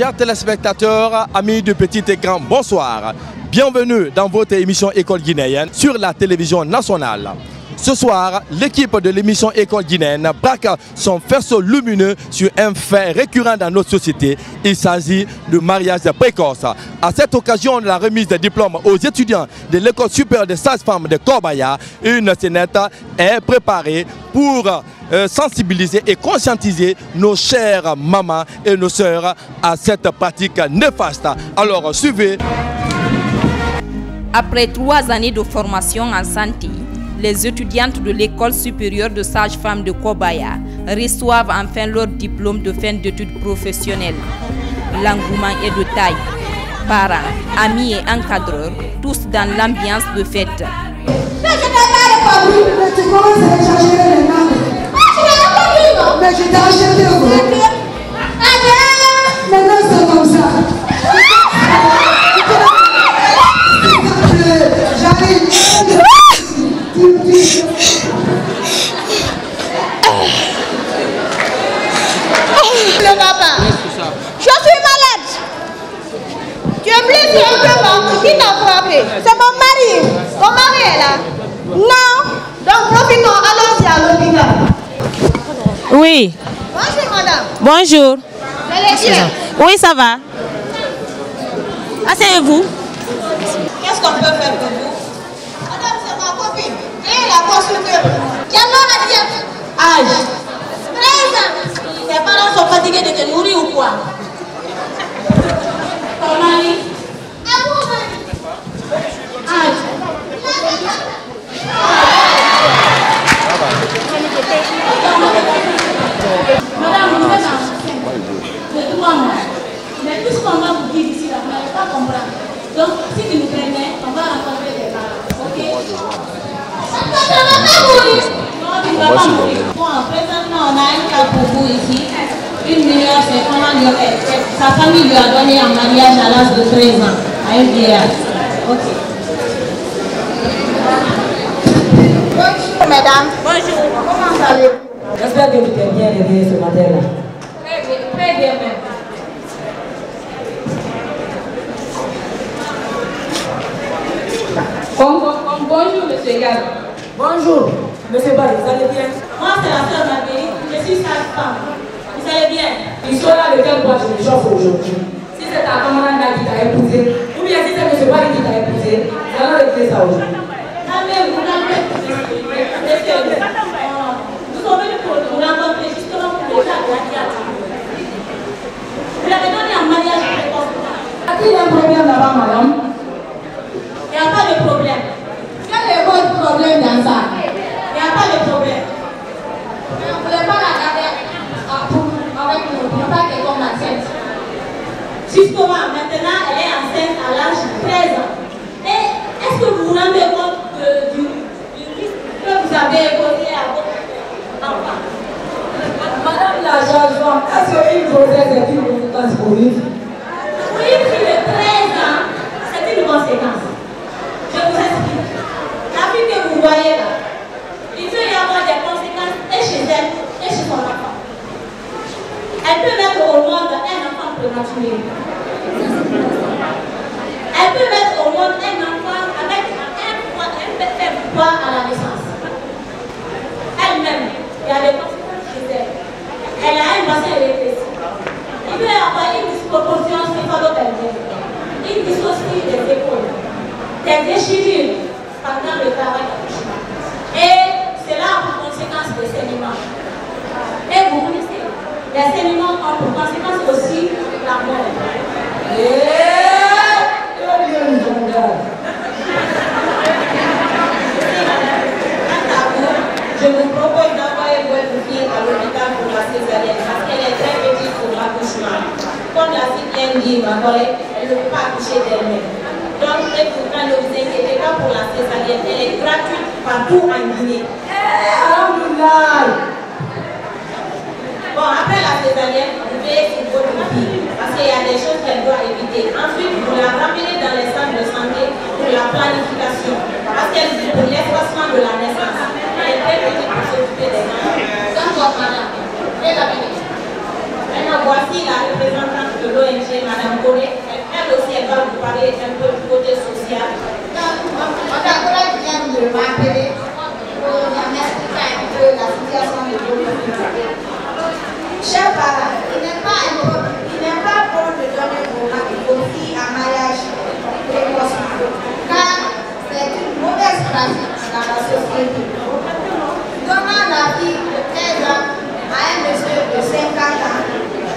Chers téléspectateurs, amis de petit et grand, bonsoir. Bienvenue dans votre émission École guinéenne sur la télévision nationale. Ce soir, l'équipe de l'émission École guinéenne braque son faisceau lumineux sur un fait récurrent dans notre société. Il s'agit du mariage précoce. À cette occasion de la remise des diplômes aux étudiants de l'école supérieure des sages-femmes de Corbeil, une scénette est préparée pour sensibiliser et conscientiser nos chères mamans et nos sœurs à cette pratique néfaste. Alors suivez. Après 3 années de formation en santé, les étudiantes de l'école supérieure de sages-femmes de Kobaya reçoivent enfin leur diplôme de fin d'études professionnelles. L'engouement est de taille. Parents, amis et encadreurs, tous dans l'ambiance de fête. Mais je t'ai acheté au gros. Maintenant c'est comme ça. J'arrive. Le papa. Je suis malade. Tu es blessé un peu. Qui t'a frappé? C'est mon mari. Ton mari est là? Non. Donc profitons, allons-y à l'hôpital. Oui. Bonjour madame. Bonjour. Vous allez bien? Oui, ça va. Asseyez-vous. Qu'est-ce qu'on peut faire pour vous? Madame, c'est ma copine. Et la consulteuse. Quel âge a-t-il? Âge. 13 ans. Tes parents sont fatigués de te nourrir ou quoi? Ton mari? À vous, mari. Âge. Madame, vous êtes de 3 mois. Mais puisqu'on va vous dire ici, vous n'allez pas comprendre. Donc, si tu nous prenais, on va rencontrer tes parents. Ok? Non, tu ne vas pas mourir. Bon, présentement, on a un cas pour vous ici. Une mineure, c'est comment sa famille lui a donné un mariage à l'âge de 13 ans, à un vieillard. Ok. Bonjour, mesdames. Bonjour. Comment allez-vous? J'espère que tu t'es bien réveillé ce matin-là. Très bien même. Bonjour, monsieur Gall. Bonjour, monsieur Barry, vous allez bien? Moi, c'est la sœur Marguerite. Je suis sage-femme. Vous allez bien? Il sera de quel bois je me chauffe aujourd'hui? Si c'est ta camarade qui t'a épousé, ou bien si c'est monsieur Barry qui t'a épousé, nous allons régler ça aujourd'hui. Calmez-vous. Nous sommes venus pour vous rencontrer justement pour le cas de la diade. Vous l'avez donné un mariage précoce. A-t-il un problème là-bas, madame? Il n'y a pas de problème. Quel est votre problème dans ça? Il n'y a pas de problème. Mais on ne voulait pas la garder avec nous, pour pas qu'elle tombe enceinte. Justement, maintenant, elle est enceinte à l'âge de 13 ans. Et est-ce que vous vous rendez compte du risque que vous avez causé à votre enfant? Madame la sage-femme, est-ce qu'une grossesse est une conséquence pour lui? Oui, plus de 13 ans, c'est une conséquence. Je vous explique. La fille que vous voyez là, il peut y avoir des conséquences et chez elle et chez son enfant. Elle peut mettre au monde un enfant prématuré. Elle peut mettre au monde un enfant avec un faible poids à la naissance. Elle-même, il y a des conséquences chez elle. Elle a un bassin rétréci. Il peut y avoir une disproportion céphalopelvienne, une dystocie des épaules, des déchirures pendant le travail d'accouchement. Et cela a pour conséquence des saignements. Et vous connaissez, les saignements ont pour conséquence aussi la mort. Je vous propose d'envoyer votre fille à l'hôpital pour la césarienne parce qu'elle est très petite pour l'accouchement. Comme l'a si bien dit ma collègue, elle ne peut pas accoucher d'elle-même. Donc, pourtant, ne vous inquiétez pas pour la césarienne. Elle est gratuite partout en Guinée. Bon, après la césarienne, vous payez sur votre fille parce qu'il y a des choses qu'elle doit éviter. Ensuite, vous la ramenez dans les centres de santé pour la planification parce qu'elle dit pour l'espacement de la naissance. Elle est très petite pour s'occuper des enfants. D'accord, madame. Et la bénéfice. Maintenant, voici la représentante de l'ONG parler un peu du côté social. On a bien de m'appeler pour m'expliquer un peu la situation de votre chers parents, il n'est pas bon de donner vos filles en mariage précocement, car c'est une mauvaise pratique dans la société. Donnant la vie de 13 ans à un monsieur de 50 ans,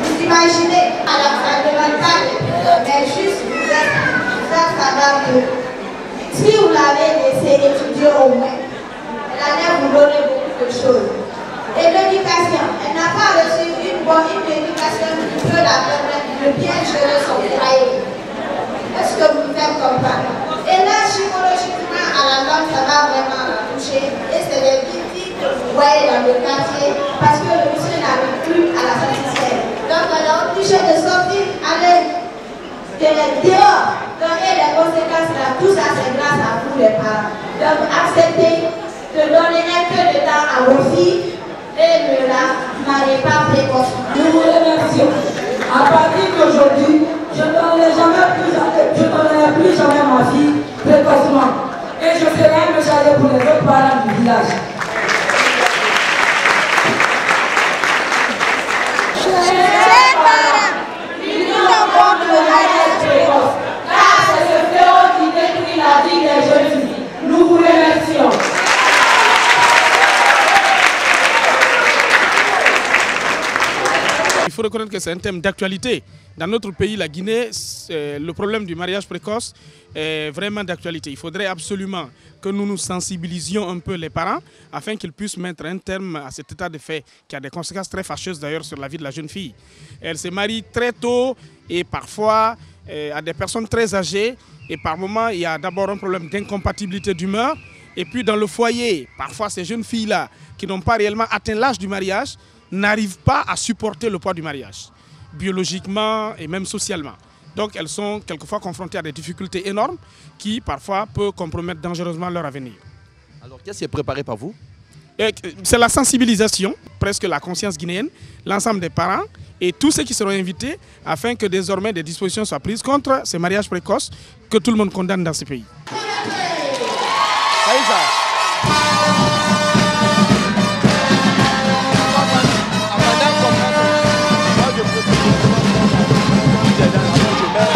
vous imaginez, alors ça ne demande pas mais juste vous faire savoir que si vous l'avez laissé étudier au moins, elle allait vous donner beaucoup de choses. Et l'éducation, elle n'a pas reçu une bonne éducation qui peut la permettre de bien gérer son foyer. Est-ce que vous faites comprendre? Et là, psychologiquement, à la langue, ça va vraiment la toucher. Et c'est les victimes que vous voyez dans le quartier parce que le monsieur n'arrive plus à la satisfaire. Donc, elle est obligée de sortir, aller dehors. Donc, et les conséquences, là, tout ça, c'est grâce à vous, les parents. Donc, acceptez de donner un peu de temps à vos filles. Et ne la mariez pas précocement. Nous vous remercions. À partir d'aujourd'hui, je ne donnerai plus jamais ma fille précocement. Et je serai un messager pour les autres parents du village. Chers parents, luttons contre le mariage précoce, car c'est ce fléau qui détruit la vie des jeunes filles. Nous vous remercions. Il faut reconnaître que c'est un thème d'actualité. Dans notre pays, la Guinée, le problème du mariage précoce est vraiment d'actualité. Il faudrait absolument que nous nous sensibilisions un peu les parents afin qu'ils puissent mettre un terme à cet état de fait qui a des conséquences très fâcheuses d'ailleurs sur la vie de la jeune fille. Elle se marie très tôt et parfois à des personnes très âgées et par moments il y a d'abord un problème d'incompatibilité d'humeur et puis dans le foyer, parfois ces jeunes filles-là qui n'ont pas réellement atteint l'âge du mariage n'arrivent pas à supporter le poids du mariage, biologiquement et même socialement. Donc elles sont quelquefois confrontées à des difficultés énormes qui parfois peuvent compromettre dangereusement leur avenir. Alors qu'est-ce qui est préparé par vous? C'est la sensibilisation, presque la conscience guinéenne, l'ensemble des parents et tous ceux qui seront invités afin que désormais des dispositions soient prises contre ces mariages précoces que tout le monde condamne dans ce pays.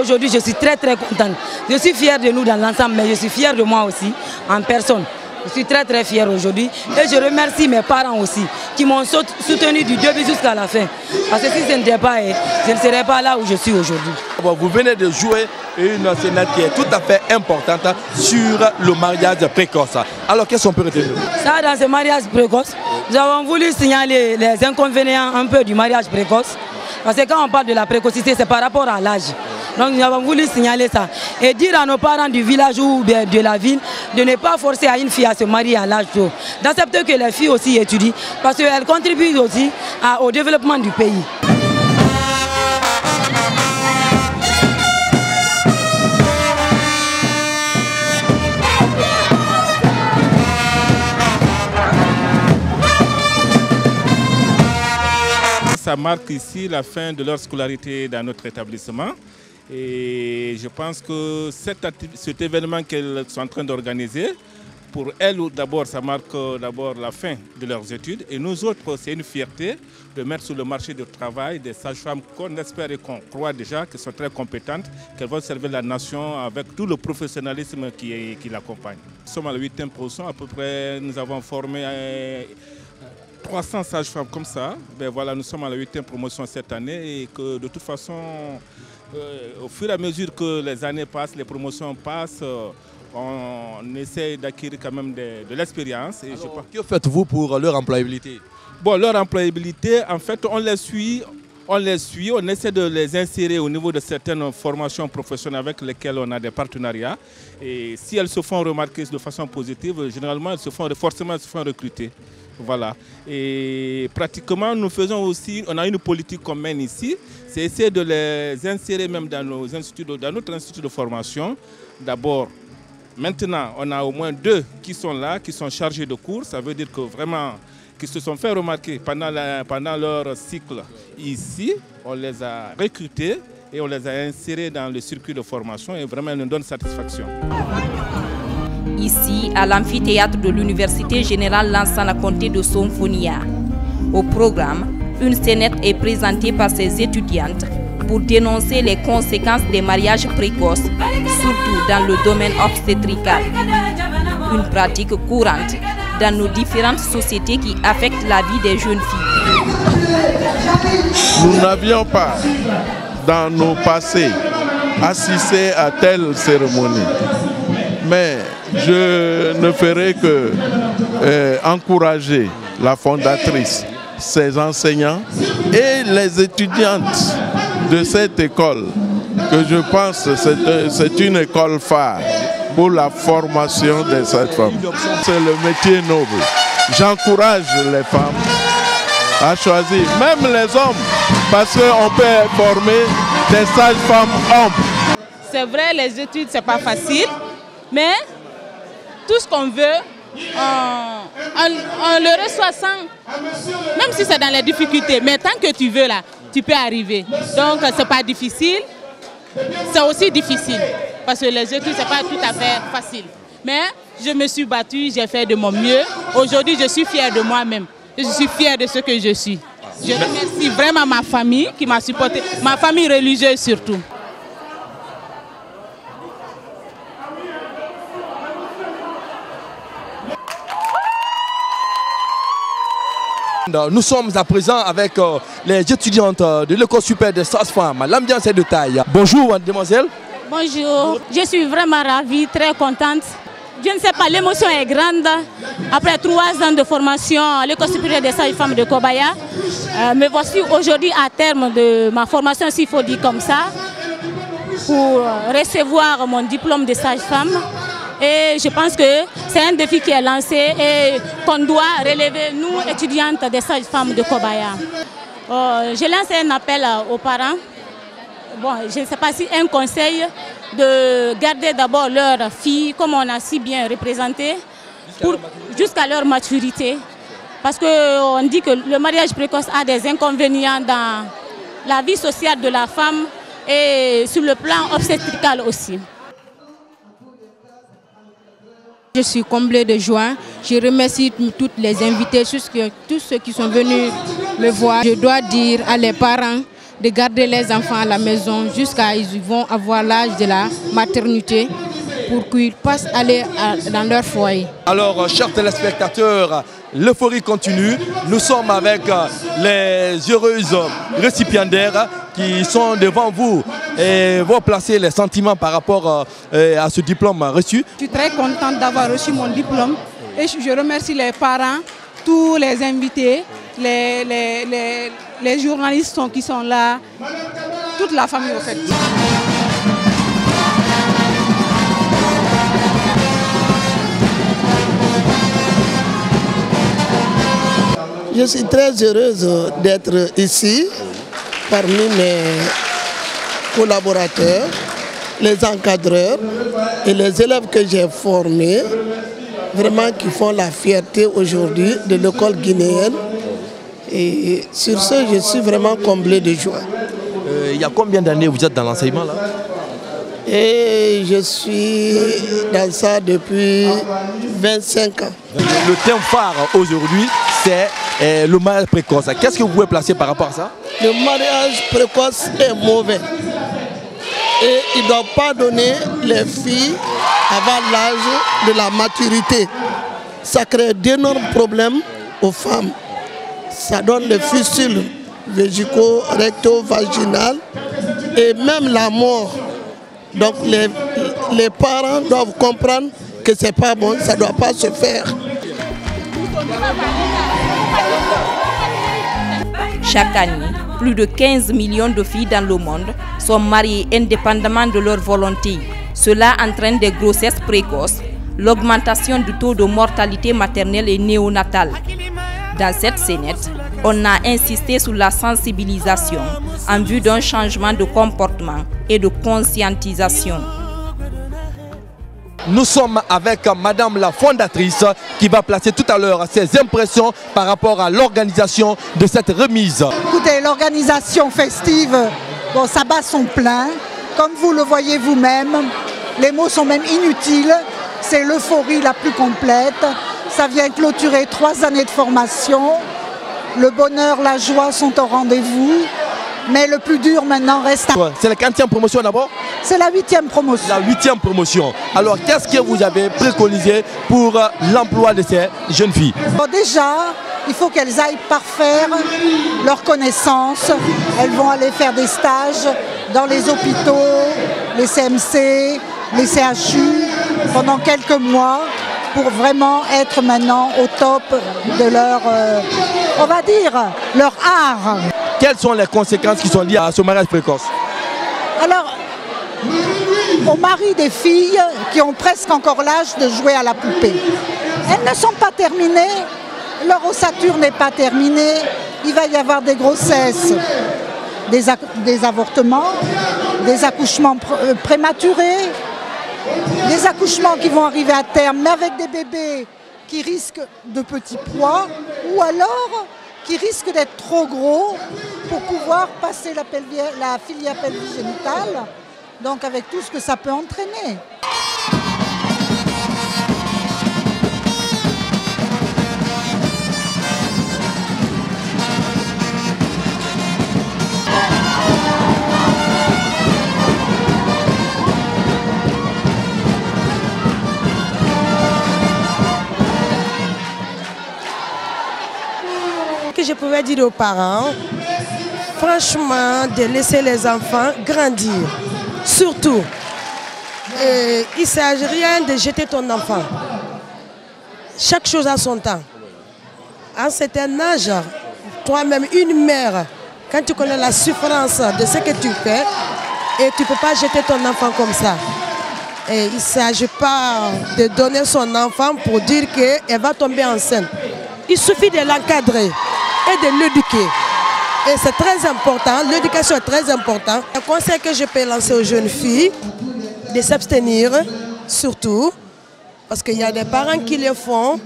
Aujourd'hui, je suis très contente. Je suis fière de nous dans l'ensemble, mais je suis fière de moi aussi, en personne. Je suis très fière aujourd'hui. Et je remercie mes parents aussi, qui m'ont soutenu du début jusqu'à la fin. Parce que si ce n'était pas eux, je ne serais pas là où je suis aujourd'hui. Vous venez de jouer une scène qui est tout à fait importante sur le mariage précoce. Alors qu'est-ce qu'on peut retenir? Ça, dans ce mariage précoce, nous avons voulu signaler les inconvénients un peu du mariage précoce. Parce que quand on parle de la précocité, c'est par rapport à l'âge. Donc nous avons voulu signaler ça et dire à nos parents du village ou de la ville de ne pas forcer à une fille à se marier à l'âge tôt. D'accepter que les filles aussi étudient parce qu'elles contribuent aussi au développement du pays. Ça marque ici la fin de leur scolarité dans notre établissement. Et je pense que cet événement qu'elles sont en train d'organiser, pour elles d'abord, ça marque d'abord la fin de leurs études. Et nous autres, c'est une fierté de mettre sur le marché du travail des sages-femmes qu'on espère et qu'on croit déjà, qui sont très compétentes, qu'elles vont servir la nation avec tout le professionnalisme qui l'accompagne. Nous sommes à la 8e position, à peu près, nous avons formé 300 sages-femmes comme ça. Ben voilà, nous sommes à la 8e promotion cette année et que de toute façon, au fur et à mesure que les années passent, les promotions passent, on essaie d'acquérir quand même de l'expérience. Que faites-vous pour leur employabilité? Bon, leur employabilité, en fait, on les suit, on essaie de les insérer au niveau de certaines formations professionnelles avec lesquelles on a des partenariats. Et si elles se font remarquer de façon positive, généralement, elles se font recruter. Voilà. Et pratiquement, nous faisons aussi, on a une politique qu'on mène ici, c'est essayer de les insérer même dans notre institut de formation. D'abord, maintenant, on a au moins 2 qui sont là, qui sont chargés de cours. Ça veut dire que vraiment, qui se sont fait remarquer pendant leur cycle ici, on les a recrutés et on les a insérés dans le circuit de formation et vraiment ils nous donnent satisfaction. Ici, à l'amphithéâtre de l'Université Générale Lansana Conté de Somfonia. Au programme, une scénette est présentée par ses étudiantes pour dénoncer les conséquences des mariages précoces, surtout dans le domaine obstétrical. Une pratique courante dans nos différentes sociétés qui affecte la vie des jeunes filles. Nous n'avions pas, dans nos passés, assisté à telle cérémonie. Mais je ne ferai que encourager la fondatrice, ses enseignants et les étudiantes de cette école, que je pense que c'est une école phare pour la formation de cette femme. C'est le métier noble. J'encourage les femmes à choisir, même les hommes, parce qu'on peut former des sages-femmes hommes. C'est vrai, les études, c'est pas facile, mais tout ce qu'on veut, on le reçoit sans, même si c'est dans les difficultés, mais tant que tu veux là, tu peux arriver. Donc c'est pas difficile, c'est aussi difficile, parce que les études, c'est pas tout à fait facile. Mais je me suis battue, j'ai fait de mon mieux. Aujourd'hui, je suis fière de moi-même. Je suis fière de ce que je suis. Je remercie vraiment ma famille qui m'a supporté, ma famille religieuse surtout. Nous sommes à présent avec les étudiantes de l'école supérieure des sages-femmes. L'ambiance est de taille. Bonjour, mademoiselle. Bonjour, je suis vraiment ravie, très contente. Je ne sais pas, l'émotion est grande. Après 3 ans de formation à l'école supérieure des sages-femmes de Kobaya, me voici aujourd'hui à terme de ma formation, s'il faut dire comme ça, pour recevoir mon diplôme de sage-femme. Et je pense que c'est un défi qui est lancé et qu'on doit relever, nous, étudiantes des sages-femmes de Kobaya. Je lance un appel aux parents. Bon, je ne sais pas si un conseil de garder d'abord leurs filles, comme on a si bien représenté, jusqu'à leur maturité. Parce qu'on dit que le mariage précoce a des inconvénients dans la vie sociale de la femme et sur le plan obstétrical aussi. Je suis comblée de joie. Je remercie toutes les invités, tous ceux qui sont venus me voir. Je dois dire à les parents de garder les enfants à la maison jusqu'à ce qu'ils vont avoir l'âge de la maternité pour qu'ils puissent aller dans leur foyer. Alors, chers téléspectateurs, l'euphorie continue. Nous sommes avec les heureuses récipiendaires qui sont devant vous et vont placer les sentiments par rapport à ce diplôme reçu. Je suis très contente d'avoir reçu mon diplôme et je remercie les parents, tous les invités, les journalistes qui sont là, toute la famille au fait. Je suis très heureuse d'être ici parmi mes collaborateurs, les encadreurs et les élèves que j'ai formés, vraiment qui font la fierté aujourd'hui de l'école guinéenne. Et sur ce, je suis vraiment comblée de joie. Il y a combien d'années vous êtes dans l'enseignement là? Et je suis dans ça depuis 25 ans. Le thème phare aujourd'hui, c'est le mariage précoce. Qu'est-ce que vous pouvez placer par rapport à ça? Le mariage précoce est mauvais. Et il ne doit pas donner les filles avant l'âge de la maturité. Ça crée d'énormes problèmes aux femmes. Ça donne les fistules vésico-recto-vaginales et même la mort. Donc les parents doivent comprendre que ce n'est pas bon, ça ne doit pas se faire. Chaque année, plus de 15 millions de filles dans le monde sont mariées indépendamment de leur volonté. Cela entraîne des grossesses précoces, l'augmentation du taux de mortalité maternelle et néonatale. Dans cette scénette, on a insisté sur la sensibilisation en vue d'un changement de comportement et de conscientisation. Nous sommes avec Madame la fondatrice qui va placer tout à l'heure ses impressions par rapport à l'organisation de cette remise. Écoutez, l'organisation festive Bon, ça bat son plein. Comme vous le voyez vous-même, les mots sont même inutiles. C'est l'euphorie la plus complète. Ça vient clôturer 3 années de formation. Le bonheur, la joie sont au rendez-vous. Mais le plus dur maintenant reste à... C'est la 40e promotion d'abord? C'est la 8e promotion. La 8e promotion. Alors, qu'est-ce que vous avez préconisé pour l'emploi de ces jeunes filles? Bon, déjà, il faut qu'elles aillent parfaire leurs connaissances. Elles vont aller faire des stages dans les hôpitaux, les CMC, les CHU, pendant quelques mois, pour vraiment être maintenant au top de leur, on va dire, leur art. Quelles sont les conséquences qui sont liées à ce mariage précoce? Alors, on marie des filles qui ont presque encore l'âge de jouer à la poupée. Elles ne sont pas terminées, leur ossature n'est pas terminée, il va y avoir des grossesses, des avortements, des accouchements prématurés, des accouchements qui vont arriver à terme, mais avec des bébés qui risquent de petits poids, ou alors qui risquent d'être trop gros pour pouvoir passer la filière pelvigénitale, donc avec tout ce que ça peut entraîner. Que je pouvais dire aux parents, franchement, de laisser les enfants grandir. Surtout, il ne s'agit rien de jeter ton enfant. Chaque chose a son temps. À un certain âge, toi-même, une mère, quand tu connais la souffrance de ce que tu fais, et tu ne peux pas jeter ton enfant comme ça. Et il ne s'agit pas de donner son enfant pour dire qu'elle va tomber enceinte. Il suffit de l'encadrer et de l'éduquer. Et c'est très important, l'éducation est très importante. Un conseil que je peux lancer aux jeunes filles, de s'abstenir, surtout, parce qu'il y a des parents qui le font,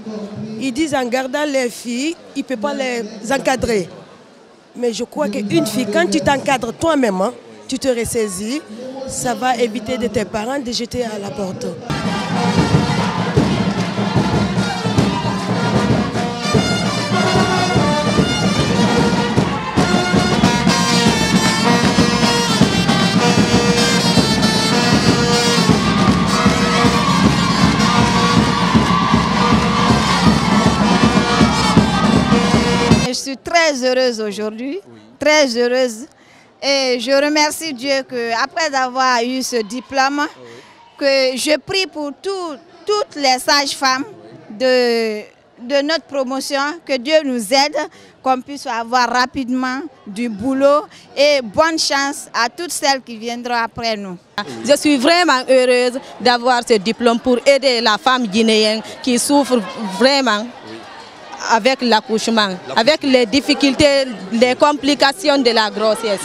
ils disent en gardant les filles, ils ne peuvent pas les encadrer. Mais je crois qu'une fille, quand tu t'encadres toi-même, hein, tu te ressaisis, ça va éviter de tes parents de jeter à la porte. Je suis très heureuse aujourd'hui, très heureuse. Et je remercie Dieu qu'après avoir eu ce diplôme, que je prie pour toutes les sages-femmes de notre promotion, que Dieu nous aide, qu'on puisse avoir rapidement du boulot et bonne chance à toutes celles qui viendront après nous. Je suis vraiment heureuse d'avoir ce diplôme pour aider la femme guinéenne qui souffre vraiment avec l'accouchement, avec les difficultés, les complications de la grossesse.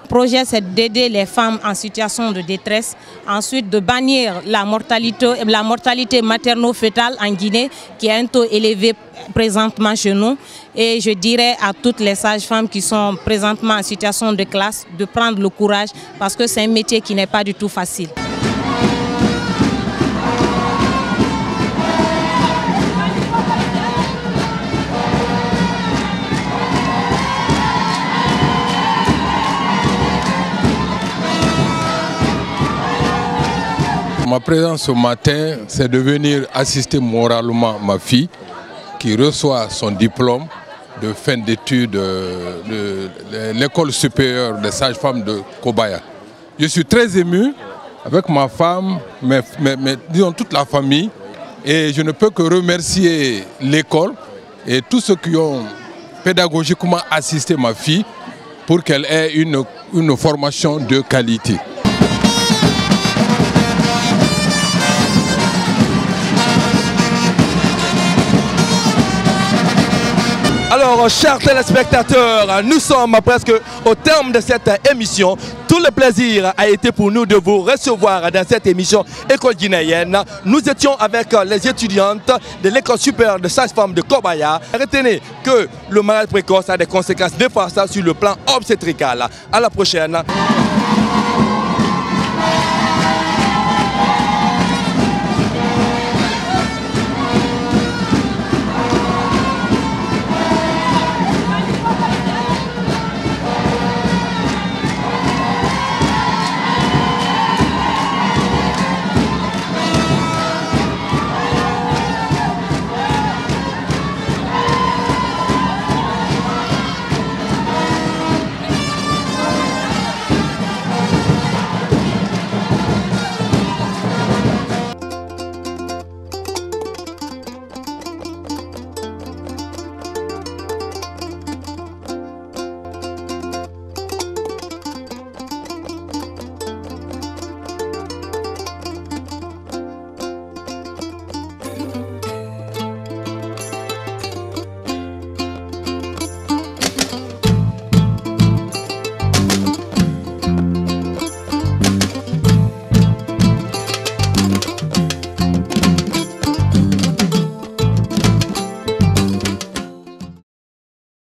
Le projet, c'est d'aider les femmes en situation de détresse, ensuite de bannir la mortalité materno-fœtale en Guinée, qui a un taux élevé présentement chez nous. Et je dirais à toutes les sages-femmes qui sont présentement en situation de classe de prendre le courage, parce que c'est un métier qui n'est pas du tout facile. Ma présence ce matin, c'est de venir assister moralement ma fille qui reçoit son diplôme de fin d'études de l'école supérieure des sages-femmes de Kobaya. Je suis très ému avec ma femme, mais disons toute la famille, et je ne peux que remercier l'école et tous ceux qui ont pédagogiquement assisté ma fille pour qu'elle ait une formation de qualité. Alors, chers téléspectateurs, nous sommes presque au terme de cette émission. Tout le plaisir a été pour nous de vous recevoir dans cette émission École guinéenne. Nous étions avec les étudiantes de l'école supérieure de sage-femme de Kobaya. Retenez que le mariage précoce a des conséquences néfastes sur le plan obstétrical. À la prochaine.